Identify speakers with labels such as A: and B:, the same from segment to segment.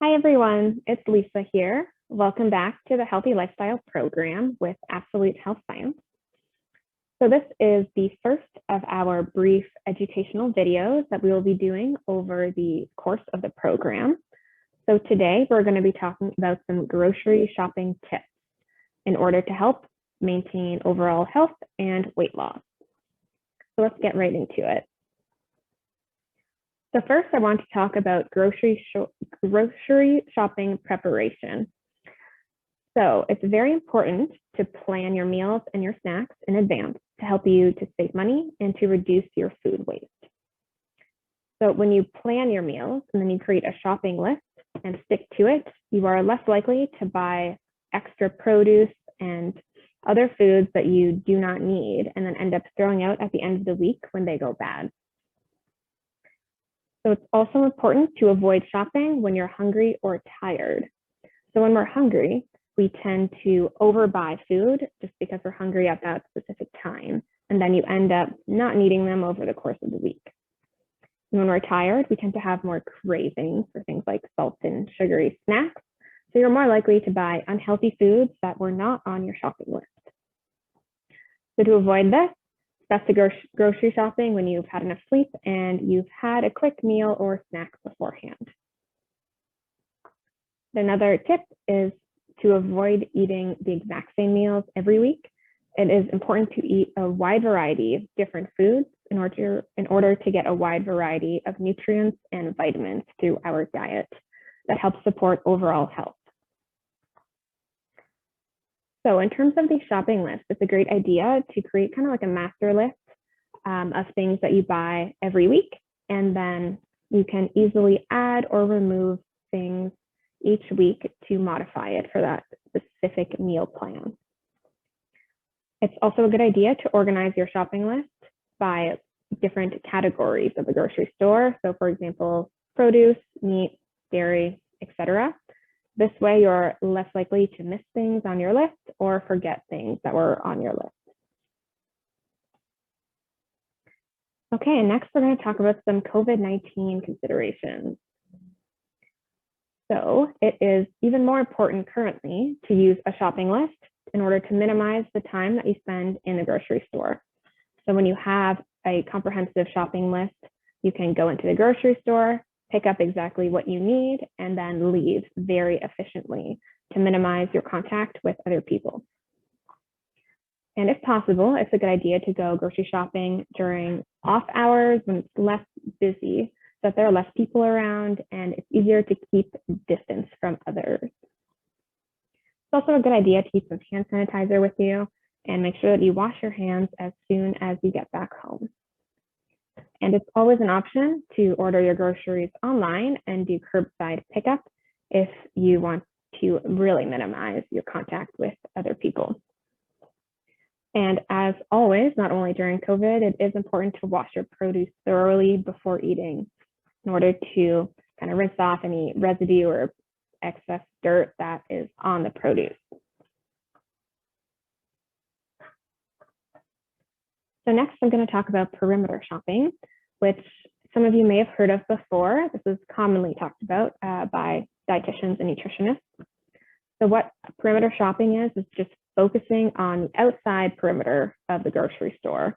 A: Hi everyone, it's Lisa here. Welcome back to the Healthy Lifestyle Program with Absolute Health Science. So this is the first of our brief educational videos that we will be doing over the course of the program. So today we're going to be talking about some grocery shopping tips in order to help maintain overall health and weight loss. So let's get right into it. So first, I want to talk about grocery shopping preparation. So it's very important to plan your meals and your snacks in advance to help you to save money and to reduce your food waste. So when you plan your meals and then you create a shopping list and stick to it, you are less likely to buy extra produce and other foods that you do not need and then end up throwing out at the end of the week when they go bad. So it's also important to avoid shopping when you're hungry or tired. So when we're hungry, we tend to overbuy food just because we're hungry at that specific time. And then you end up not needing them over the course of the week. And when we're tired, we tend to have more cravings for things like salt and sugary snacks. So you're more likely to buy unhealthy foods that were not on your shopping list. So to avoid this, best to go grocery shopping when you've had enough sleep and you've had a quick meal or snack beforehand. Another tip is to avoid eating the exact same meals every week. It is important to eat a wide variety of different foods in order to get a wide variety of nutrients and vitamins through our diet that helps support overall health. So in terms of the shopping list, it's a great idea to create kind of like a master list of things that you buy every week. And then you can easily add or remove things each week to modify it for that specific meal plan. It's also a good idea to organize your shopping list by different categories of the grocery store. So for example, produce, meat, dairy, etc. This way, you're less likely to miss things on your list or forget things that were on your list. Okay, and next we're going to talk about some COVID-19 considerations. So it is even more important currently to use a shopping list in order to minimize the time that you spend in the grocery store. So when you have a comprehensive shopping list, you can go into the grocery store, pick up exactly what you need, and then leave very efficiently to minimize your contact with other people. And if possible, it's a good idea to go grocery shopping during off hours when it's less busy, so that there are less people around and it's easier to keep distance from others. It's also a good idea to keep some hand sanitizer with you and make sure that you wash your hands as soon as you get back home. And it's always an option to order your groceries online and do curbside pickup if you want to really minimize your contact with other people. And as always, not only during COVID, it is important to wash your produce thoroughly before eating in order to kind of rinse off any residue or excess dirt that is on the produce. So next, I'm going to talk about perimeter shopping, which some of you may have heard of before. This is commonly talked about by dietitians and nutritionists. So what perimeter shopping is just focusing on the outside perimeter of the grocery store.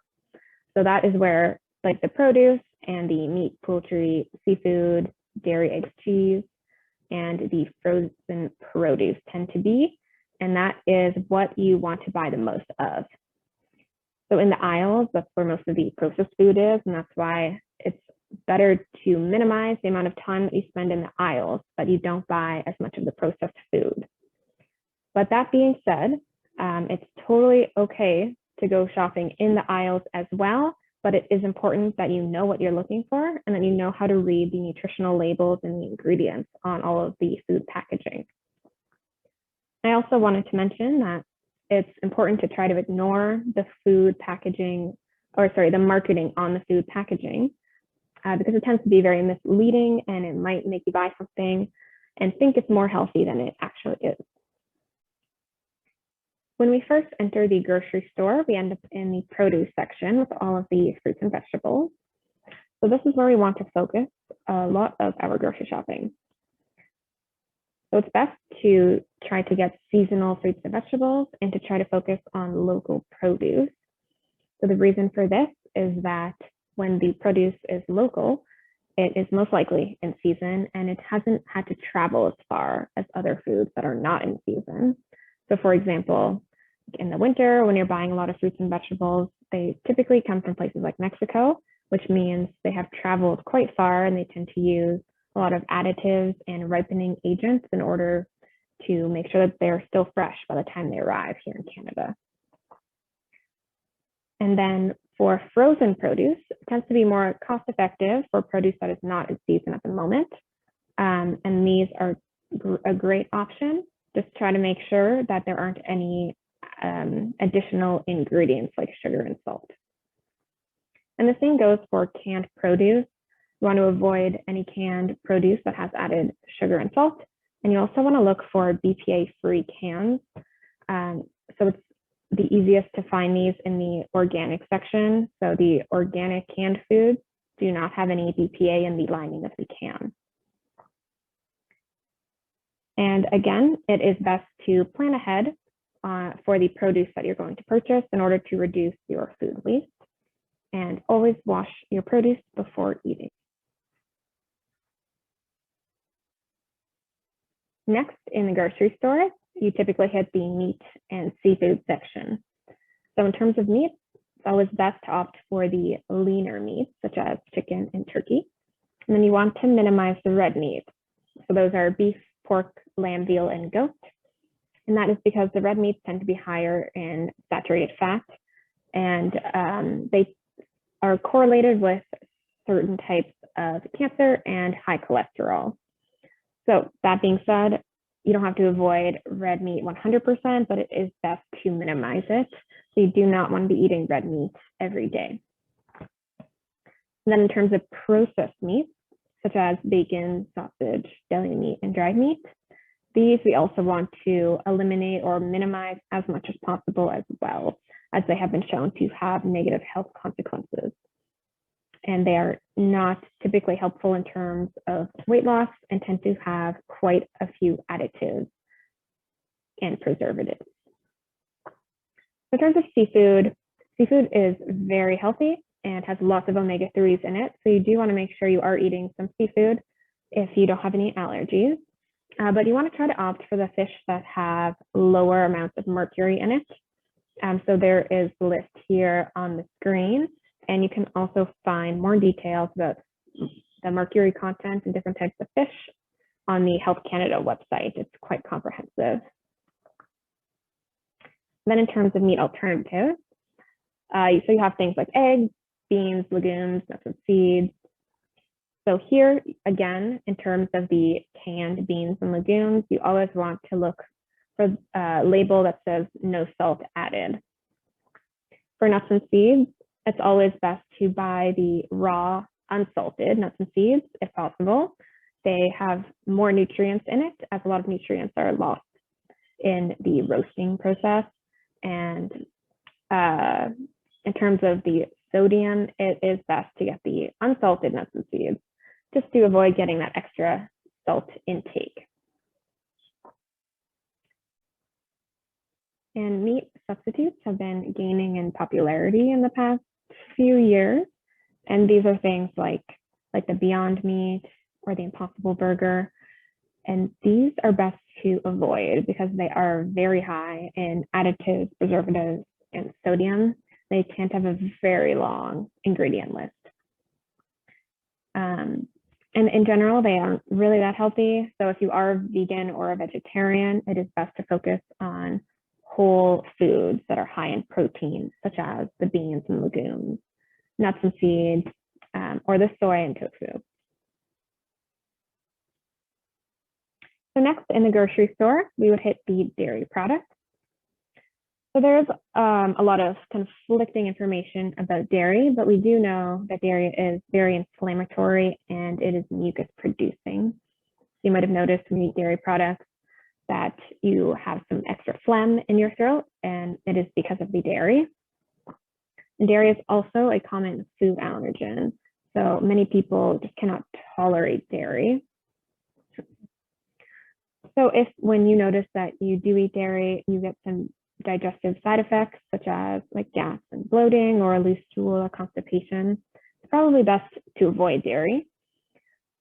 A: So that is where like the produce and the meat, poultry, seafood, dairy, eggs, cheese, and the frozen produce tend to be. And that is what you want to buy the most of. So in the aisles, that's where most of the processed food is, and that's why it's better to minimize the amount of time that you spend in the aisles, but you don't buy as much of the processed food. But that being said, it's totally okay to go shopping in the aisles as well, but it is important that you know what you're looking for and that you know how to read the nutritional labels and the ingredients on all of the food packaging. I also wanted to mention that it's important to try to ignore the food packaging, the marketing on the food packaging, because it tends to be very misleading and it might make you buy something and think it's more healthy than it actually is. When we first enter the grocery store, we end up in the produce section with all of the fruits and vegetables. So this is where we want to focus a lot of our grocery shopping. So it's best to try to get seasonal fruits and vegetables and to try to focus on local produce. So the reason for this is that when the produce is local, it is most likely in season and it hasn't had to travel as far as other foods that are not in season. So for example, in the winter, when you're buying a lot of fruits and vegetables, they typically come from places like Mexico, which means they have traveled quite far and they tend to use a lot of additives and ripening agents in order to make sure that they're still fresh by the time they arrive here in Canada. And then for frozen produce, it tends to be more cost effective for produce that is not in season at the moment. And these are a great option. Just try to make sure that there aren't any additional ingredients like sugar and salt. And the same goes for canned produce. You want to avoid any canned produce that has added sugar and salt. And you also want to look for BPA-free cans. So it's the easiest to find these in the organic section. So the organic canned foods do not have any BPA in the lining of the can. And again, it is best to plan ahead for the produce that you're going to purchase in order to reduce your food waste. And always wash your produce before eating. Next, in the grocery store, you typically hit the meat and seafood section. So in terms of meat, it's always best to opt for the leaner meats, such as chicken and turkey. And then you want to minimize the red meat. So those are beef, pork, lamb, veal, and goat. And that is because the red meats tend to be higher in saturated fat, and they are correlated with certain types of cancer and high cholesterol. So that being said, you don't have to avoid red meat 100%, but it is best to minimize it. So you do not want to be eating red meat every day. And then in terms of processed meats, such as bacon, sausage, deli meat, and dried meat, these we also want to eliminate or minimize as much as possible as well, as they have been shown to have negative health consequences. And they are not typically helpful in terms of weight loss and tend to have quite a few additives and preservatives. In terms of seafood, seafood is very healthy and has lots of omega-3s in it. So you do want to make sure you are eating some seafood if you don't have any allergies. But you want to try to opt for the fish that have lower amounts of mercury in it. So there is the list here on the screen. And you can also find more details about the mercury content and different types of fish on the Health Canada website. It's quite comprehensive. Then in terms of meat alternatives, so you have things like eggs, beans, legumes, nuts and seeds. So here, again, in terms of the canned beans and legumes, you always want to look for a label that says no salt added. For nuts and seeds, it's always best to buy the raw, unsalted nuts and seeds if possible. They have more nutrients in it, as a lot of nutrients are lost in the roasting process. And in terms of the sodium, it is best to get the unsalted nuts and seeds, just to avoid getting that extra salt intake. And meat substitutes have been gaining in popularity in the past few years. And these are things like the Beyond Meat or the Impossible Burger. And these are best to avoid because they are very high in additives, preservatives, and sodium. They tend to have a very long ingredient list. And in general, they aren't really that healthy. So if you are vegan or a vegetarian, it is best to focus on whole foods that are high in protein, such as the beans and legumes, nuts and seeds, or the soy and tofu. So next, in the grocery store, we would hit the dairy products. So there's a lot of conflicting information about dairy, but we do know that dairy is very inflammatory and it is mucus producing. You might have noticed when you eat dairy products that you have some extra phlegm in your throat, and it is because of the dairy. And dairy is also a common food allergen. So many people just cannot tolerate dairy. So if when you notice that you do eat dairy, you get some digestive side effects such as like gas and bloating or loose stool or constipation, it's probably best to avoid dairy.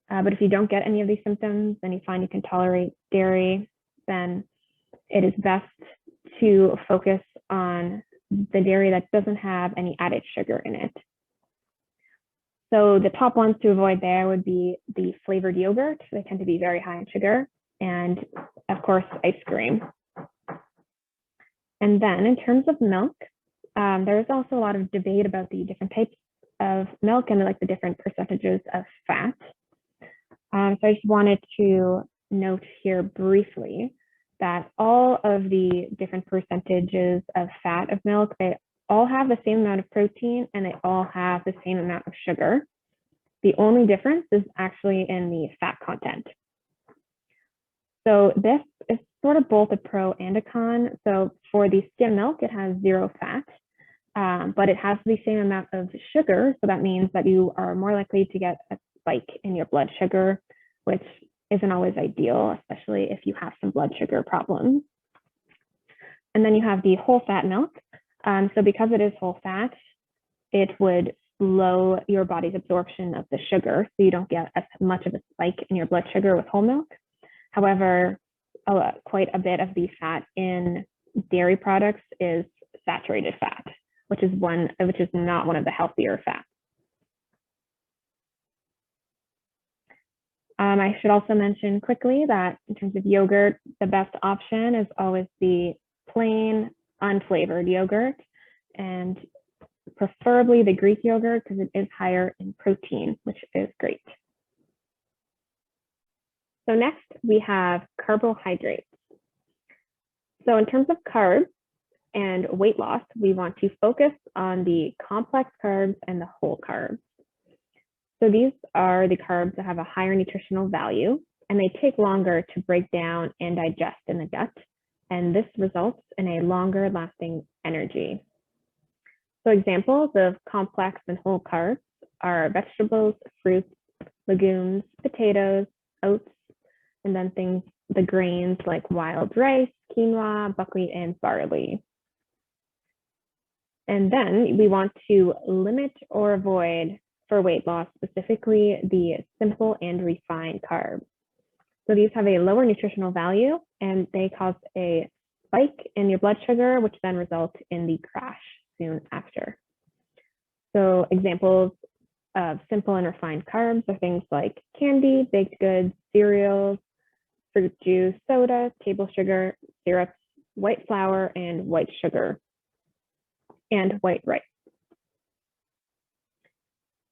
A: But if you don't get any of these symptoms and you find you can tolerate dairy, then it is best to focus on the dairy that doesn't have any added sugar in it. So the top ones to avoid there would be the flavored yogurt. They tend to be very high in sugar, and of course, ice cream. And then in terms of milk, there's also a lot of debate about the different types of milk and like the different percentages of fat. So I just wanted to note here briefly that all of the different percentages of fat of milk, they all have the same amount of protein and they all have the same amount of sugar. The only difference is actually in the fat content. So this is sort of both a pro and a con. So for the skim milk, it has 0 fat, but it has the same amount of sugar. So that means that you are more likely to get a spike in your blood sugar, which isn't always ideal, especially if you have some blood sugar problems. And then you have the whole fat milk. So because it is whole fat, it would slow your body's absorption of the sugar, so you don't get as much of a spike in your blood sugar with whole milk. However, quite a bit of the fat in dairy products is saturated fat, which is not one of the healthier fats. I should also mention quickly that in terms of yogurt, the best option is always the plain, unflavored yogurt, and preferably the Greek yogurt because it is higher in protein, which is great. So next we have carbohydrates. So in terms of carbs and weight loss, we want to focus on the complex carbs and the whole carbs. So these are the carbs that have a higher nutritional value, and they take longer to break down and digest in the gut, and this results in a longer lasting energy. So examples of complex and whole carbs are vegetables, fruits, legumes, potatoes, oats, and then the grains like wild rice, quinoa, buckwheat, and barley. And then we want to limit or avoid, for weight loss, specifically the simple and refined carbs. So these have a lower nutritional value and they cause a spike in your blood sugar, which then results in the crash soon after. So examples of simple and refined carbs are things like candy, baked goods, cereals, fruit juice, soda, table sugar, syrups, white flour, and white sugar, and white rice.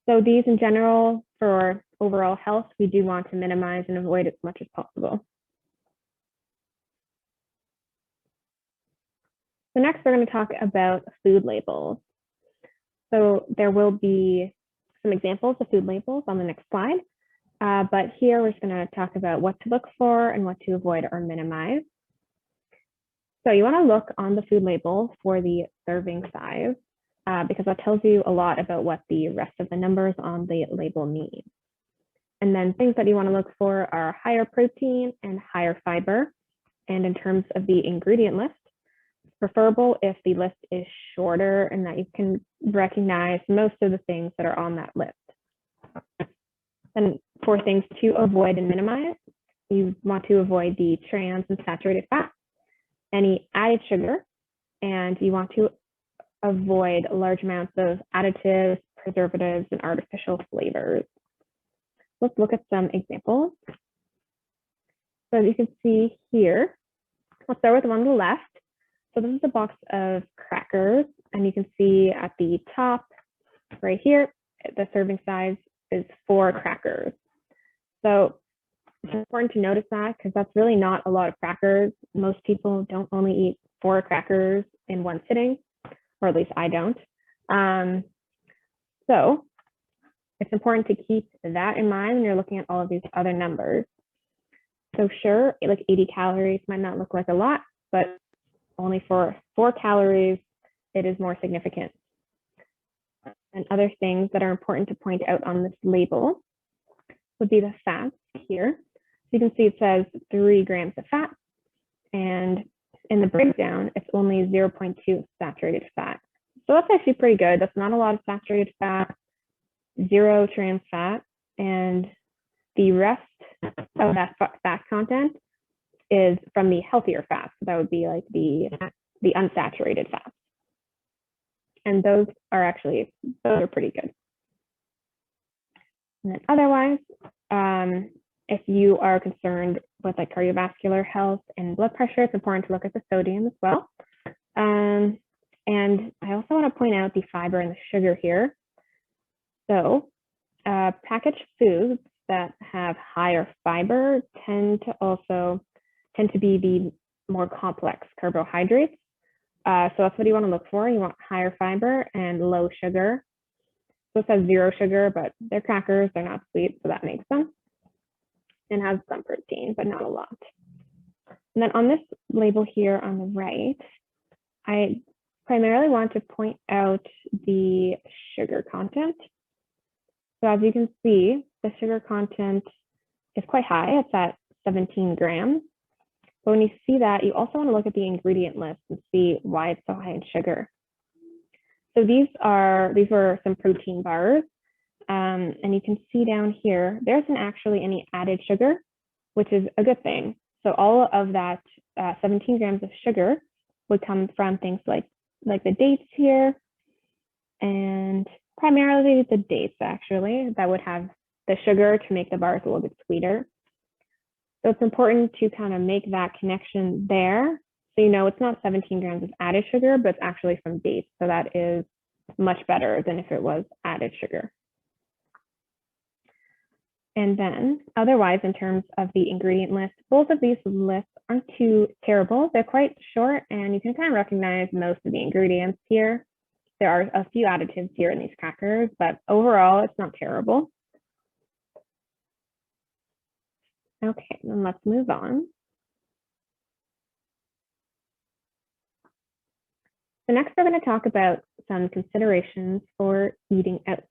A: So these in general, for overall health, we do want to minimize and avoid as much as possible. So next, we're going to talk about food labels. So there will be some examples of food labels on the next slide, but here we're just going to talk about what to look for and what to avoid or minimize. So you want to look on the food label for the serving size, because that tells you a lot about what the rest of the numbers on the label mean. And then things that you want to look for are higher protein and higher fiber. And in terms of the ingredient list, it's preferable if the list is shorter and that you can recognize most of the things that are on that list. And for things to avoid and minimize, you want to avoid the trans and saturated fat, any added sugar, and you want to avoid large amounts of additives, preservatives, and artificial flavors. Let's look at some examples. So as you can see here, I'll start with the one on the left. So this is a box of crackers, and you can see at the top right here, the serving size is 4 crackers. So it's important to notice that because that's really not a lot of crackers. Most people don't only eat 4 crackers in one sitting, or at least I don't. So it's important to keep that in mind when you're looking at all of these other numbers. So sure, like 80 calories might not look like a lot, but only for 4 calories, it is more significant. And other things that are important to point out on this label would be the fats here. you can see it says 3 grams of fat, and in the breakdown, it's only 0.2 saturated fat. So that's actually pretty good. That's not a lot of saturated fat, 0 trans fat, and the rest of that fat content is from the healthier fats. So that would be like the unsaturated fats. And those are pretty good. And then otherwise, if you are concerned with like cardiovascular health and blood pressure, it's important to look at the sodium as well. And I also want to point out the fiber and the sugar here. So packaged foods that have higher fiber tend to be the more complex carbohydrates. So that's what you want to look for. You want higher fiber and low sugar. So it says 0 sugar, but they're crackers, they're not sweet, so that makes sense. And has some protein, but not a lot. And then on this label here on the right, I primarily want to point out the sugar content. So as you can see, the sugar content is quite high. It's at 17 grams. But when you see that, you also want to look at the ingredient list and see why it's so high in sugar. So these were some protein bars. And you can see down here, there isn't actually any added sugar, which is a good thing. So all of that 17 grams of sugar would come from things like the dates here, and primarily the dates actually, that would have the sugar to make the bars a little bit sweeter. So it's important to kind of make that connection there. So you know it's not 17 grams of added sugar, but it's actually from dates. So that is much better than if it was added sugar. And then otherwise, in terms of the ingredient list, both of these lists aren't too terrible. They're quite short, and you can kind of recognize most of the ingredients here. There are a few additives here in these crackers, but overall, it's not terrible. Okay, then let's move on. So next, we're going to talk about some considerations for eating out.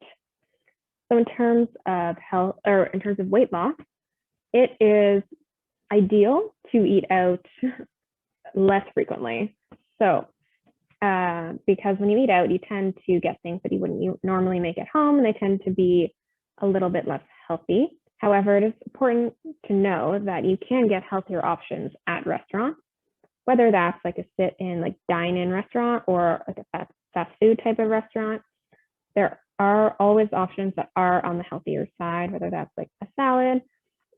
A: So in terms of health, or in terms of weight loss, it is ideal to eat out less frequently. So because when you eat out, you tend to get things that you wouldn't normally make at home, and they tend to be a little bit less healthy. However, it is important to know that you can get healthier options at restaurants, whether that's like a sit-in, like dine-in restaurant, or like a fast food type of restaurant. There are always options that are on the healthier side, whether that's like a salad,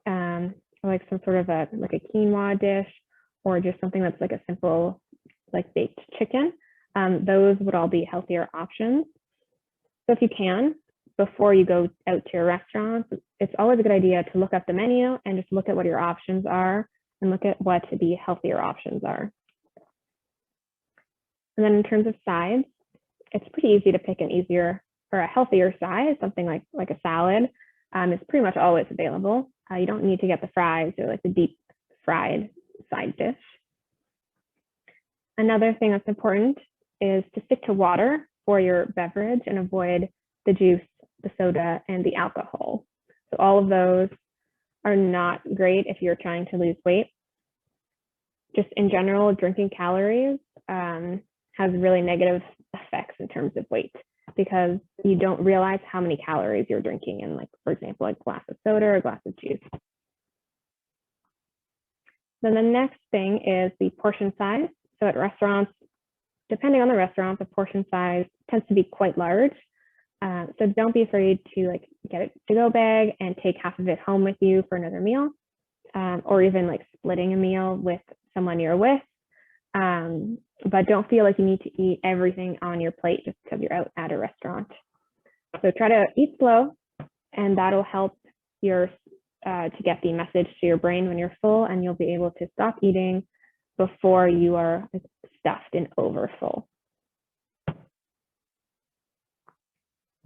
A: or like some sort of a quinoa dish, or just something that's like a simple like baked chicken. Those would all be healthier options. So if you can, before you go out to your restaurant, it's always a good idea to look up the menu and just look at what your options are and look at what the healthier options are. And then in terms of sides, it's pretty easy to pick an easier or a healthier side. Something like a salad is pretty much always available. You don't need to get the fries or like the deep fried side dish. Another thing that's important is to stick to water for your beverage and avoid the juice, the soda, and the alcohol. So all of those are not great if you're trying to lose weight. Just in general, drinking calories has really negative effects in terms of weight, because you don't realize how many calories you're drinking in, like, for example, a glass of soda or a glass of juice. Then the next thing is the portion size. So at restaurants, depending on the restaurant, the portion size tends to be quite large. So don't be afraid to like get a to-go bag and take half of it home with you for another meal, or even like splitting a meal with someone you're with. But don't feel like you need to eat everything on your plate just because you're out at a restaurant. So try to eat slow, and that'll help your to get the message to your brain when you're full, and you'll be able to stop eating before you are stuffed and overfull.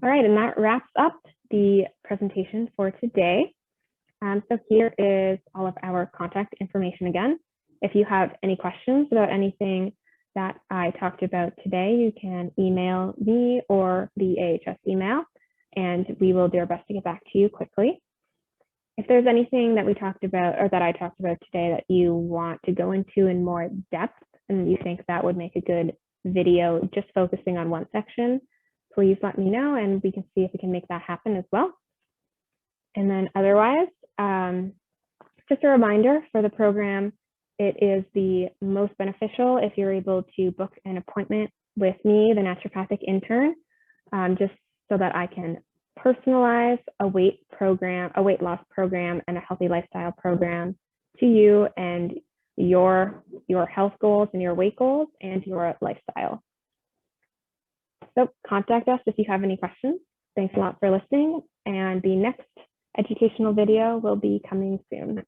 A: All right, and that wraps up the presentation for today. So here is all of our contact information again. If you have any questions about anything that I talked about today, you can email me or the AHS email, and we will do our best to get back to you quickly. If there's anything that we talked about or that I talked about today that you want to go into in more depth and you think that would make a good video just focusing on one section, please let me know and we can see if we can make that happen as well. And then otherwise, just a reminder for the program, it is the most beneficial if you're able to book an appointment with me, the naturopathic intern, just so that I can personalize a weight loss program and a healthy lifestyle program to you and your health goals and your weight goals and your lifestyle. So contact us if you have any questions. Thanks a lot for listening, and the next educational video will be coming soon.